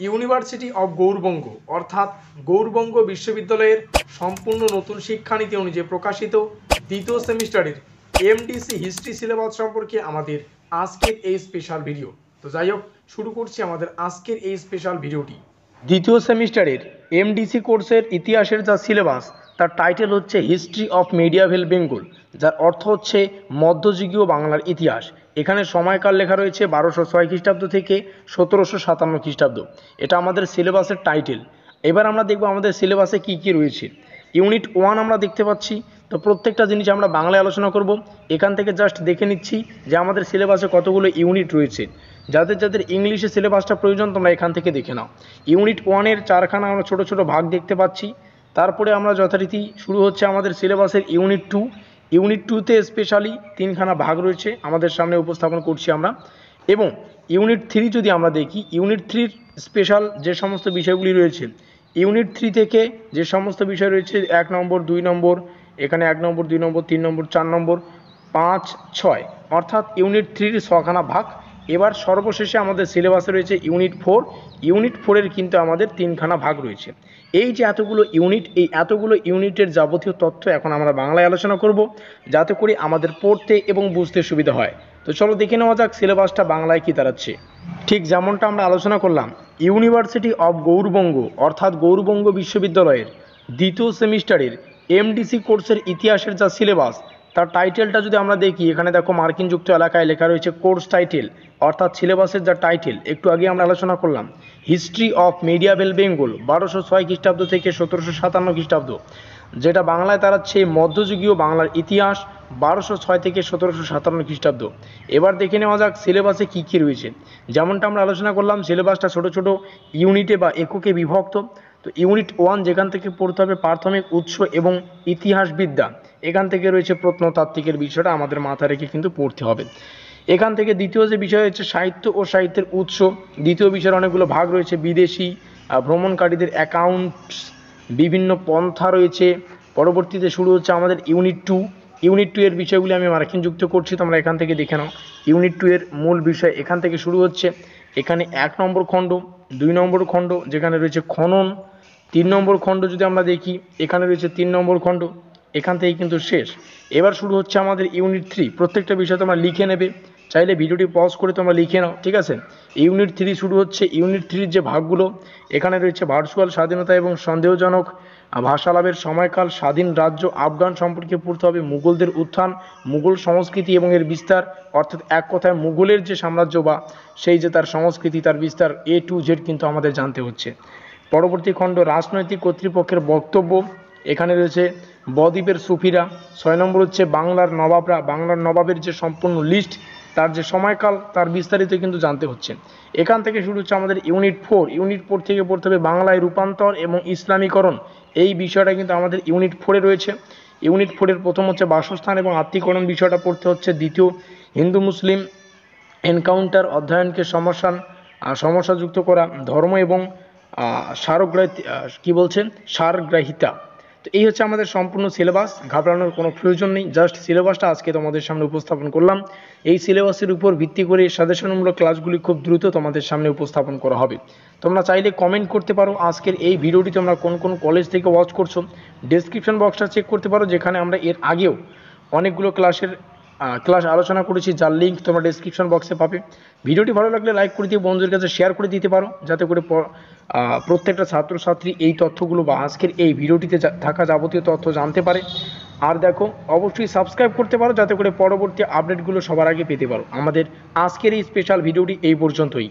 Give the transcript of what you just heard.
University of Gourbanga অর্থাৎ গৌড়বঙ্গ বিশ্ববিদ্যালয়ের সম্পূর্ণ নতুন শিক্ষানীতি অনুযায়ী প্রকাশিত দ্বিতীয় সেমিস্টারের এমডিসি হিস্ট্রি সিলেবাস সম্পর্কে আমাদের আজকের এই স্পেশাল ভিডিও। তো যাই হোক, শুরু করছি আমাদের আজকের এই স্পেশাল ভিডিওটি। দ্বিতীয় সেমিস্টারের এমডিসি কোর্সের ইতিহাসের যা সিলেবাস তার টাইটেল হচ্ছে হিস্ট্রি অফ মেডিয়াভেল বেঙ্গল, যার অর্থ হচ্ছে মধ্যযুগীয় বাংলার ইতিহাস। এখানে সময়কাল লেখা রয়েছে 1206 খ্রিস্টাব্দ থেকে 1757 খ্রিস্টাব্দ। এটা আমাদের সিলেবাসের টাইটেল। এবার আমরা দেখব আমাদের সিলেবাসে কি কি রয়েছে। ইউনিট 1 আমরা দেখতে পাচ্ছি। তো প্রত্যেকটা জিনিস আমরা বাংলায় আলোচনা করব। এখান থেকে জাস্ট দেখে নিচ্ছি যে আমাদের সিলেবাসে কতগুলো ইউনিট রয়েছে। যাদের যাদের ইংলিশে সিলেবাসটা প্রয়োজন তোমরা এখান থেকে দেখে নাও। ইউনিট 1-এর 4খানা আমরা ছোট ছোট ভাগ দেখতে পাচ্ছি। তারপরে আমরা যথারীতি শুরু হচ্ছে আমাদের সিলেবাসের ইউনিট 2। ইউনিট 2-তে স্পেশালি 3খানা ভাগ রয়েছে, আমাদের সামনে উপস্থাপন করছি আমরা। এবং ইউনিট 3 যদি আমরা দেখি, ইউনিট 3-র স্পেশাল যে সমস্ত বিষয়গুলি রয়েছে, ইউনিট 3 থেকে যে সমস্ত বিষয় রয়েছে 1 নম্বর 2 নম্বর, এখানে 1 নম্বর 2 নম্বর 3 নম্বর 4 নম্বর 5 6, অর্থাৎ ইউনিট 3-র 6খানা ভাগ। এবার সর্বশেষে আমাদের সিলেবাসে রয়েছে ইউনিট 4। ইউনিট 4-এর কিন্তু আমাদের 3খানা ভাগ রয়েছে। এই যে এতগুলো ইউনিট, এই এতগুলো ইউনিটের যাবতীয় তথ্য এখন আমরা বাংলায় আলোচনা করব, যাতে করে আমাদের পড়তে এবং বুঝতে সুবিধা হয়। তো চলো দেখে নেওয়া যাক সিলেবাসটা বাংলায় কী দাঁড়াচ্ছে। ঠিক যেমনটা আমরা আলোচনা করলাম, ইউনিভার্সিটি অব গৌড়বঙ্গ অর্থাৎ গৌড়বঙ্গ বিশ্ববিদ্যালয়ের দ্বিতীয় সেমিস্টারের এমডিসি কোর্সের ইতিহাসের যা সিলেবাস তার টাইটেলটা যদি আমরা দেখি, এখানে দেখো মার্কিনযুক্ত এলাকায় লেখা রয়েছে কোর্স টাইটেল, অর্থাৎ সিলেবাসের যা টাইটেল একটু আগে আমরা আলোচনা করলাম, হিস্ট্রি অফ মেডিয়াভেল বেঙ্গল 1206 খ্রিস্টাব্দ থেকে 1757 খ্রিস্টাব্দ, যেটা বাংলায় দাঁড়াচ্ছে মধ্যযুগীয় বাংলার ইতিহাস 1206 থেকে 1757 খ্রিস্টাব্দ। এবার দেখে নেওয়া যাক সিলেবাসে কী কী রয়েছে। যেমনটা আমরা আলোচনা করলাম, সিলেবাসটা ছোট ছোট ইউনিটে বা এককে বিভক্ত। তো ইউনিট 1 যেখান থেকে পড়তে হবে প্রাথমিক উৎস এবং ইতিহাসবিদ্যা, এখান থেকে রয়েছে প্রত্নতাত্ত্বিকের বিষয়টা আমাদের মাথায় রেখে কিন্তু পড়তে হবে। এখান থেকে দ্বিতীয় যে বিষয় হচ্ছে সাহিত্য ও সাহিত্যের উৎস। দ্বিতীয় বিষয়ের অনেকগুলো ভাগ রয়েছে, বিদেশি ভ্রমণকারীদের অ্যাকাউন্টস, বিভিন্ন পন্থা রয়েছে। পরবর্তীতে শুরু হচ্ছে আমাদের ইউনিট 2। ইউনিট 2 এর বিষয়গুলি আমি মার্কিন যুক্ত করছি, তোমরা এখান থেকে দেখে নাও। ইউনিট 2 এর মূল বিষয় এখান থেকে শুরু হচ্ছে। এখানে 1 নম্বর খণ্ড, 2 নম্বর খণ্ড যেখানে রয়েছে খনন, 3 নম্বর খণ্ড যদি আমরা দেখি এখানে রয়েছে 3 নম্বর খণ্ড, এখান থেকে কিন্তু শেষ। এবার শুরু হচ্ছে আমাদের ইউনিট 3। প্রত্যেকটা বিষয় তোমরা লিখে নেবে, চাইলে ভিডিওটি পজ করে তোমরা লিখে নাও, ঠিক আছে। ইউনিট 3 শুরু হচ্ছে। ইউনিট 3-র যে ভাগগুলো, এখানে রয়েছে ভার্চুয়াল স্বাধীনতা এবং সন্দেহজনক ভাষালাভের সময়কাল, স্বাধীন রাজ্য আফগান সম্পর্কে পড়তে হবে, মুঘলদের উত্থান, মুঘল সংস্কৃতি এবং এর বিস্তার, অর্থাৎ এক কথায় মুঘলের যে সাম্রাজ্য বা সেই যে তার সংস্কৃতি তার বিস্তার A to Z কিন্তু আমাদের জানতে হচ্ছে। পরবর্তী খণ্ড রাজনৈতিক কর্তৃপক্ষের বক্তব্য, এখানে রয়েছে বদ্বীপের সুফিরা। 6 নম্বর হচ্ছে বাংলার নবাবরা, বাংলার নবাবের যে সম্পূর্ণ লিস্ট, তার যে সময়কাল তার বিস্তারিত কিন্তু জানতে হচ্ছে। এখান থেকে শুরু হচ্ছে আমাদের ইউনিট 4। ইউনিট 4 থেকে পড়তে হবে বাংলায় রূপান্তর এবং ইসলামীকরণ, এই বিষয়টা কিন্তু আমাদের ইউনিট 4-এ রয়েছে। ইউনিট 4-এর প্রথম হচ্ছে বাসস্থান এবং আত্মীকরণ, বিষয়টা পড়তে হচ্ছে। দ্বিতীয় হিন্দু মুসলিম এনকাউন্টার অধ্যয়নকে সমস্যাযুক্ত করা, ধর্ম এবং সারগ্রাহিতা। তো এই হচ্ছে আমাদের সম্পূর্ণ সিলেবাস। ঘাবড়ানোর কোনো প্রয়োজন নেই, জাস্ট সিলেবাসটা আজকে তোমাদের সামনে উপস্থাপন করলাম। এই সিলেবাসের উপর ভিত্তি করে সাজেশনমূলক ক্লাসগুলি খুব দ্রুত তোমাদের সামনে উপস্থাপন করা হবে। তোমরা চাইলে কমেন্ট করতে পারো আজকের এই ভিডিওটি তোমরা কোন কোন কলেজ থেকে ওয়াচ করছো। ডেসক্রিপশন বক্সটা চেক করতে পারো, যেখানে আমরা এর আগেও অনেকগুলো ক্লাস আলোচনা করেছি, যার লিঙ্ক তোমরা ডেসক্রিপশন বক্সে পাবে। ভিডিওটি ভালো লাগলে লাইক করে দিয়ে বন্ধুদের কাছে শেয়ার করে দিতে পারো, যাতে করে প্রত্যেকটা ছাত্রছাত্রী এই তথ্যগুলো বা আজকের এই ভিডিওটিতে থাকা যাবতীয় তথ্য জানতে পারে। আর দেখো, অবশ্যই সাবস্ক্রাইব করতে পারো, যাতে করে পরবর্তী আপডেটগুলো সবার আগে পেতে পারো। আমাদের আজকের এই স্পেশাল ভিডিওটি এই পর্যন্তই।